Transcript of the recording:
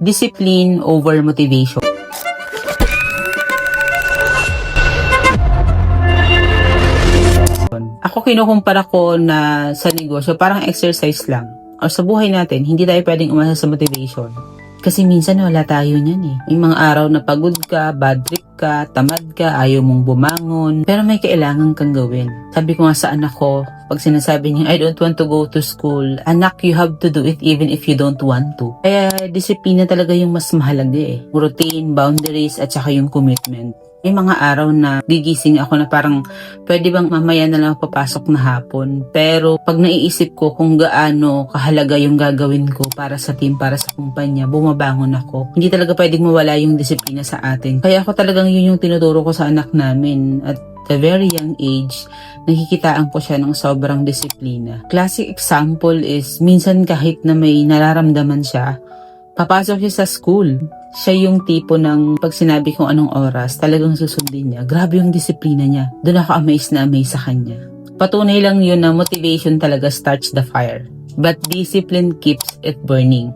Discipline over motivation. Ako kinukumpara ko na sa negosyo parang exercise lang. O sa buhay natin, hindi tayo pwedeng umasa sa motivation. Kasi minsan wala tayo niyan eh. May mga araw na pagod ka, bad trip ka, tamad ka, ayaw mong bumangon, pero may kailangan kang gawin. Sabi ko nga sa anak ko, pag sinasabi niya, I don't want to go to school, anak, you have to do it even if you don't want to. Kaya disiplina talaga yung mas mahalaga eh. Routine, boundaries, at saka yung commitment. May mga araw na gigising ako na parang pwede bang mamaya na lang papasok na hapon. Pero pag naiisip ko kung gaano kahalaga yung gagawin ko para sa team, para sa kumpanya, bumabangon ako. Hindi talaga pwedeng mawala yung disiplina sa atin. Kaya ako talagang yun yung tinuturo ko sa anak namin. At the very young age, nakikitaan ko siya ng sobrang disiplina. Classic example is minsan kahit na may nararamdaman siya, papasok siya sa school. Siya yung tipo ng pag sinabi kong anong oras, talagang susundin niya. Grabe yung disiplina niya. Doon ako amaze sa kanya. Patunay lang yun na motivation talaga starts the fire. But discipline keeps it burning.